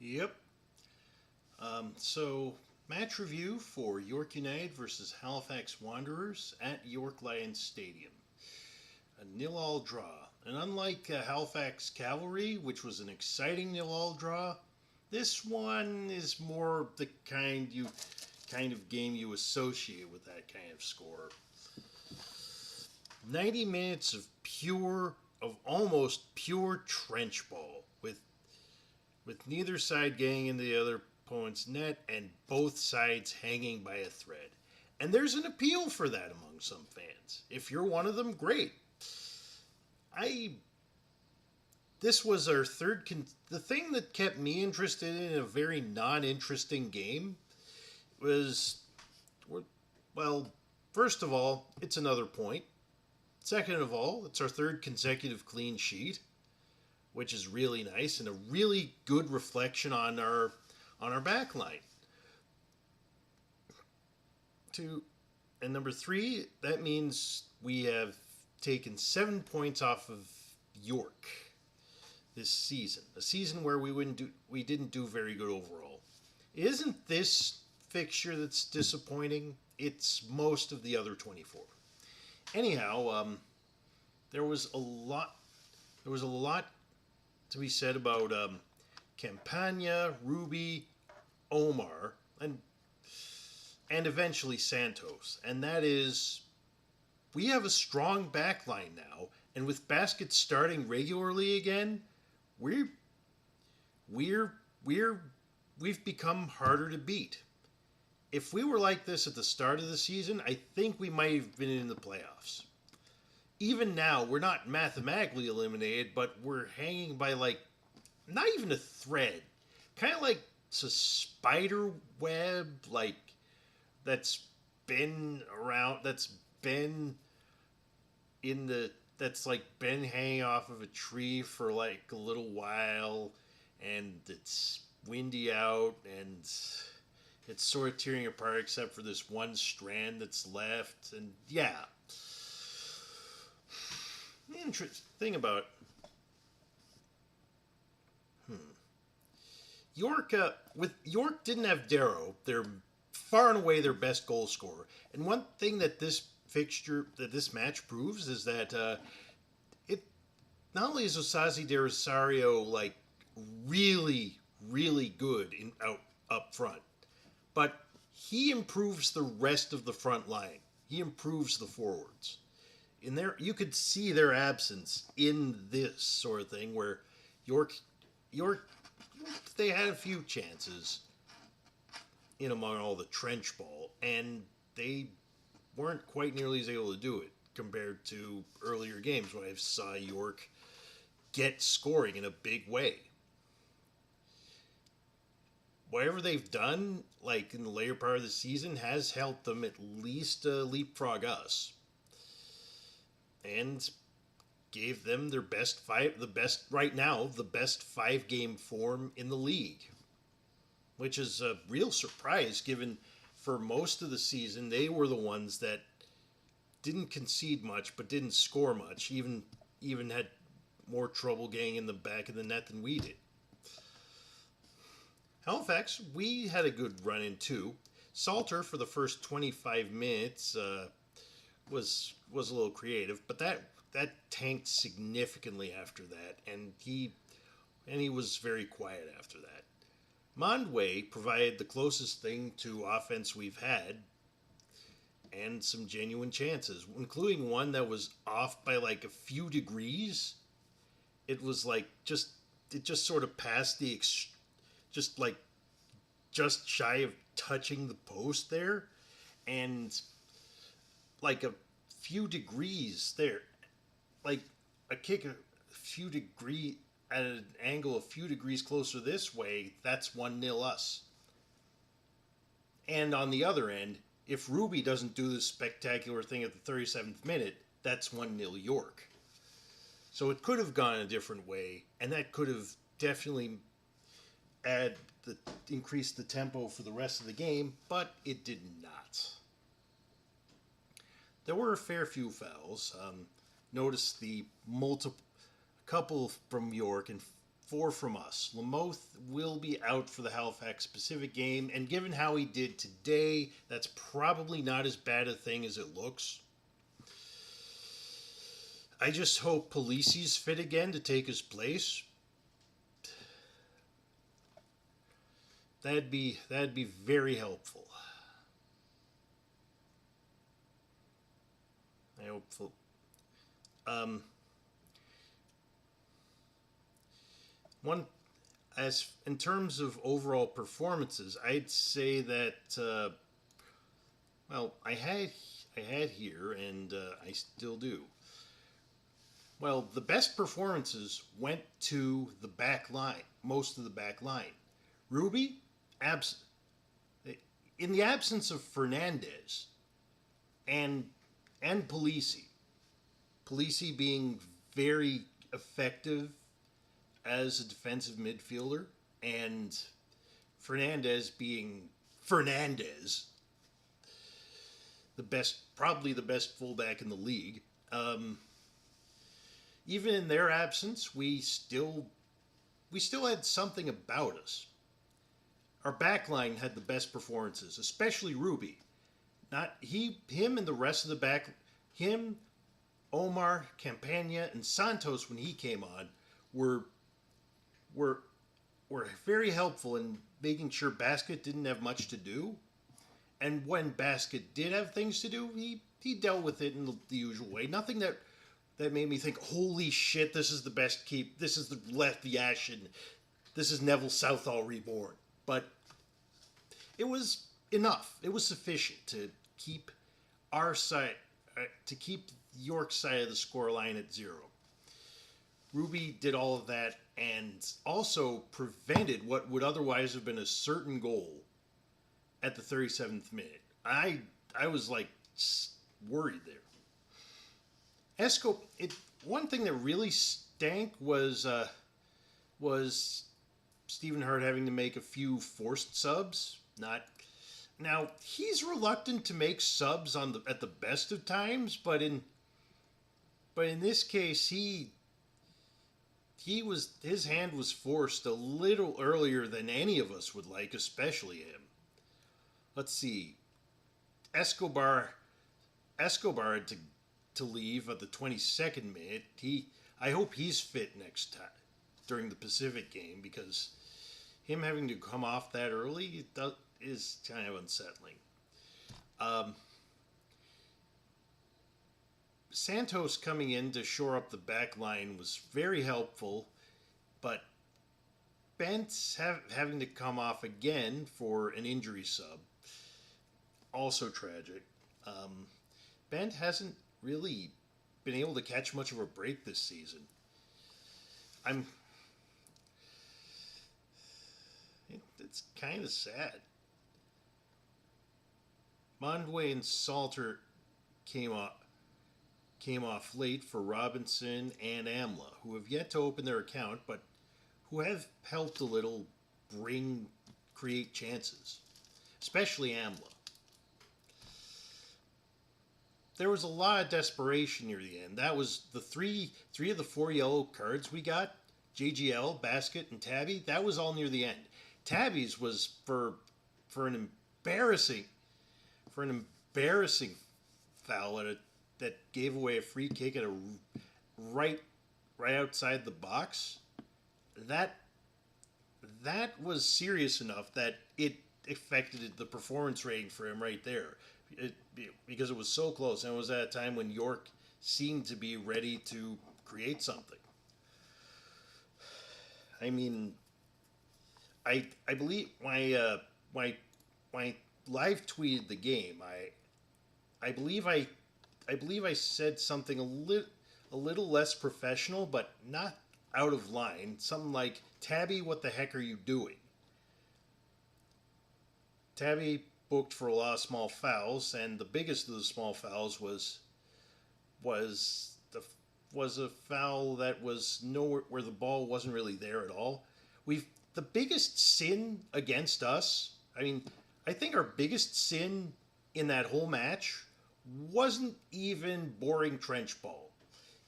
Yep. So, match review for York United versus Halifax Wanderers at York Lions Stadium. A nil-all draw. And unlike Halifax Cavalry, which was an exciting nil-all draw, this one is more the kind of game you associate with that kind of score. 90 minutes of almost pure trench ball with neither side getting into the other opponent's net and both sides hanging by a thread. And there's an appeal for that among some fans. If you're one of them, great. I this was our the thing that kept me interested in a very non-interesting game was, well, first of all, it's another point. Second of all, it's our third consecutive clean sheet, which is really nice and a really good reflection on our back line. And number three, that means we have taken 7 points off of York this season, a season where we didn't do very good overall. It isn't this fixture that's disappointing. It's most of the other 24. Anyhow, there was a lot to be said about Campagna, Ruby, Omar, and eventually Santos. And that is, we have a strong backline now, and with Baskets starting regularly again, we've become harder to beat. If we were like this at the start of the season, I think we might have been in the playoffs. Even now, we're not mathematically eliminated, but we're hanging by not even a thread. Kind of like it's a spider web, that's been around, been hanging off of a tree for a little while, and it's windy out, and it's sort of tearing apart except for this one strand that's left, and yeah. The interesting thing about York, York didn't have Darrow. They're far and away their best goal scorer. And one thing that this match proves is that it not only is Osazi De Rosario really, really good up front, but he improves the rest of the front line. He improves the forwards. In there, you could see their absence in this sort of thing where York, they had a few chances in among all the trench ball, and they weren't quite nearly as able to do it compared to earlier games when I saw York get scoring in a big way. Whatever they've done, in the later part of the season, has helped them at least leapfrog us, and gave them their best right now, the best 5-game form in the league, which is a real surprise given for most of the season they were the ones that didn't concede much but didn't score much, even had more trouble getting in the back of the net than we did. Halifax, we had a good run in too. Salter for the first 25 minutes was a little creative, but that tanked significantly after that, and he was very quiet after that. Mondway provided the closest thing to offense we've had, and some genuine chances, including one that was off by a few degrees. It was it just sort of passed just shy of touching the post there, and a few degrees there, a kick a few degrees at an angle a few degrees closer this way, that's 1-0 us. And on the other end, if Ruby doesn't do this spectacular thing at the 37th minute, that's 1-0 York. So it could have gone a different way, and that could have definitely increased the tempo for the rest of the game, but it did not. There were a fair few fouls. Notice the couple from York and 4 from us. Lamoth will be out for the Halifax Pacific game, and given how he did today, that's probably not as bad a thing as it looks. I just hope Polisi's fit again to take his place. That'd be very helpful. I hope. One, as in terms of overall performances, I'd say that well, I had here, and I still do. Well, the best performances went to the back line, most of the back line. Ruby, in the absence of Fernandez and Polisi, Polisi being very effective as a defensive midfielder, and Fernandez being Fernandez, probably the best fullback in the league. Even in their absence, we still had something about us. Our backline had the best performances, especially Ruby. Him and the rest of the back, him, Omar, Campagna, and Santos when he came on were very helpful in making sure Basket didn't have much to do. And when Basket did have things to do, he dealt with it in the usual way. Nothing that made me think, holy shit, this is the best keep. This is the Lefty Ashen. This is Neville Southall reborn. But it was enough. It was sufficient to keep our side, to keep York's side of the scoreline at 0. Ruby did all of that and also prevented what would otherwise have been a certain goal at the 37th minute. I was like worried there. One thing that really stank was Stephen Hart having to make a few forced subs. Now he's reluctant to make subs at the best of times, but in this case his hand was forced a little earlier than any of us would like, especially him. Let's see. Escobar had to leave at the 22nd minute. I hope he's fit next time during the Pacific game, because him having to come off that early is kind of unsettling. Santos coming in to shore up the back line was very helpful, but Bent's having to come off again for an injury sub, also tragic. Bent hasn't really been able to catch much of a break this season. It's kind of sad. Mondway and Salter came off late for Robinson and Amla, who have yet to open their account, but who have helped a little create chances, especially Amla. There was a lot of desperation near the end. That was the three of the 4 yellow cards we got, JGL, Basket, and Tabby. That was all near the end. Tabby's was for an embarrassing foul that gave away a free kick at right outside the box. That was serious enough that it affected the performance rating for him right there. Because it was so close, and it was at a time when York seemed to be ready to create something. I mean, I believe my live tweeted the game. I believe I said something a little less professional, but not out of line. Something like, "Tabby, what the heck are you doing?" Tabby booked for a lot of small fouls, and the biggest of the small fouls was a foul that was nowhere, where the ball wasn't really there at all. The biggest sin against us, I think our biggest sin in that whole match wasn't even boring trench ball.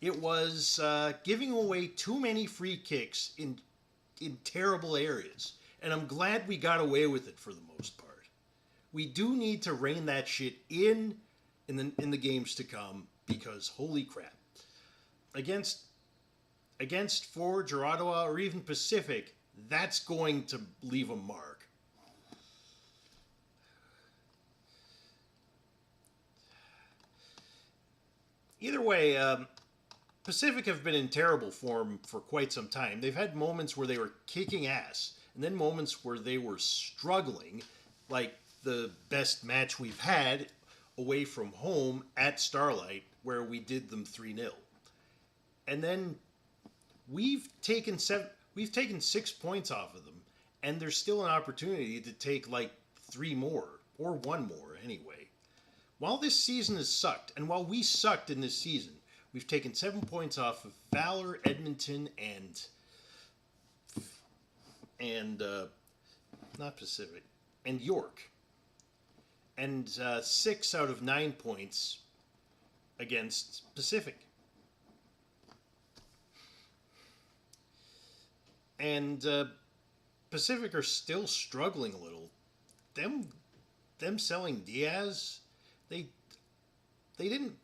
It was giving away too many free kicks in terrible areas. And I'm glad we got away with it for the most part. We do need to rein that shit in the games to come, because holy crap. Against Forge or Ottawa or even Pacific, that's going to leave a mark. Either way, Pacific have been in terrible form for quite some time. They've had moments where they were kicking ass, and then moments where they were struggling, like the best match we've had away from home at Starlight, where we did them 3-0. And then we've taken 6 points off of them, and there's still an opportunity to take like 3 more, or 1 more anyway. While this season has sucked, and while we sucked in this season, we've taken 7 points off of Valor, Edmonton, and not Pacific, and York. And 6 out of 9 points against Pacific. And Pacific are still struggling a little. Them selling Diaz, they haven't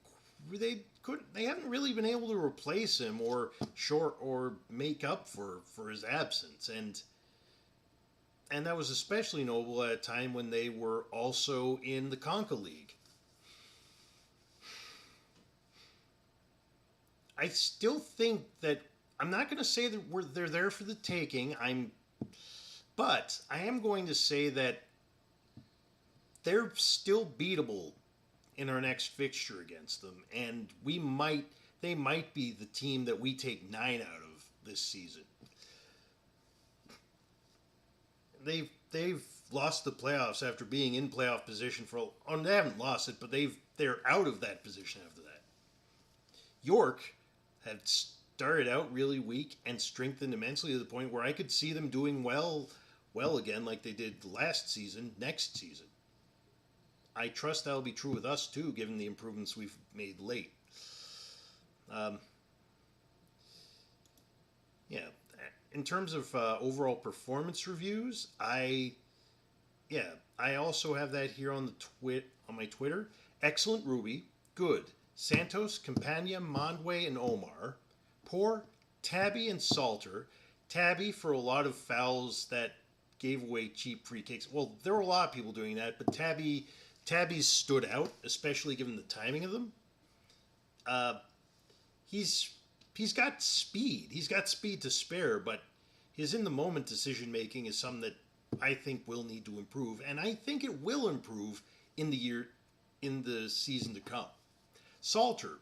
really been able to replace him or make up for his absence, and that was especially notable at a time when they were also in the Conca League. I still think that I'm not going to say that they're there for the taking. But I am going to say that they're still beatable in our next fixture against them, and they might be the team that we take 9 out of this season. They've lost the playoffs after being in playoff position they haven't lost it, but they're out of that position after that. York had started out really weak and strengthened immensely to the point where I could see them doing well again like they did next season. I trust that'll be true with us too, given the improvements we've made late. In terms of overall performance reviews, I also have that here on my Twitter. Excellent Ruby, good. Santos, Campagna, Mondway, and Omar. Poor, Tabby and Salter. Tabby for a lot of fouls that gave away cheap free kicks. Well, there were a lot of people doing that, but Tabby's stood out, especially given the timing of them. He's got speed. He's got speed to spare, but his in-the-moment decision-making is something that I think will need to improve, and I think it will improve in the season to come. Salter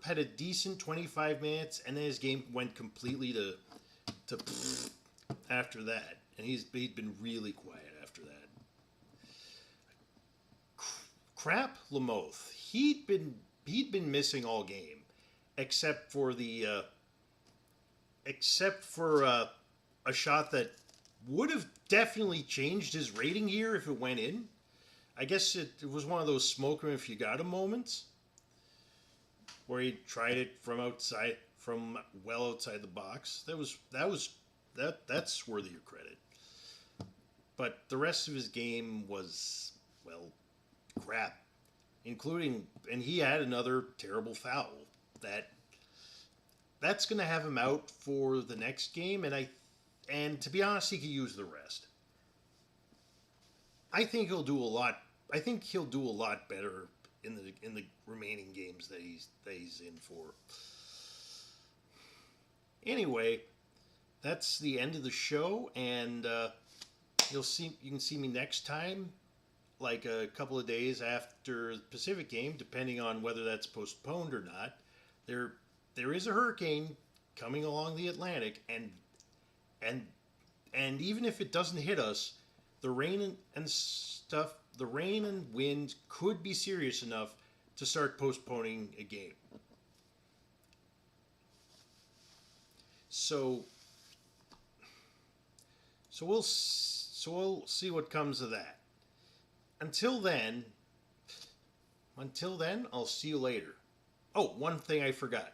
had a decent 25 minutes, and then his game went completely to after that, and he'd been really quiet after that. Crap Lamoth, he'd been missing all game, except for a shot that would have definitely changed his rating here if it went in. I guess it was one of those smoke him if you got him moments, where he tried it from well outside the box. That's worthy of credit. But the rest of his game was, well, crap, and he had another terrible foul that's going to have him out for the next game, and to be honest, he could use the rest. I think he'll do a lot better in the remaining games that he's in for. Anyway, that's the end of the show, and you can see me next time, like a couple of days after the Pacific game, depending on whether that's postponed or not. There is a hurricane coming along the Atlantic, and even if it doesn't hit us, the rain and wind could be serious enough to start postponing a game. So we'll see what comes of that. Until then, I'll see you later. Oh, one thing I forgot.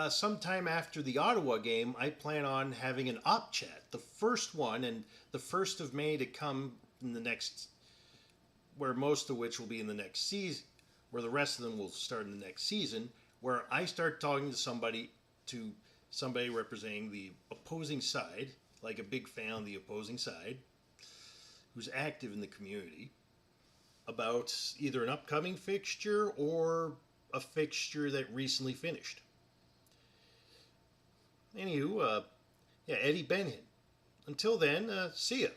sometime after the Ottawa game, I plan on having an op chat, the first one, and the 1st of May to come in the next, where most of which will be in the next season, where the rest of them will start in the next season, where I start talking to somebody representing the opposing side, like a big fan of the opposing side, who's active in the community, about either an upcoming fixture or a fixture that recently finished. Anywho, yeah, Eddie Benhin. Until then, see ya.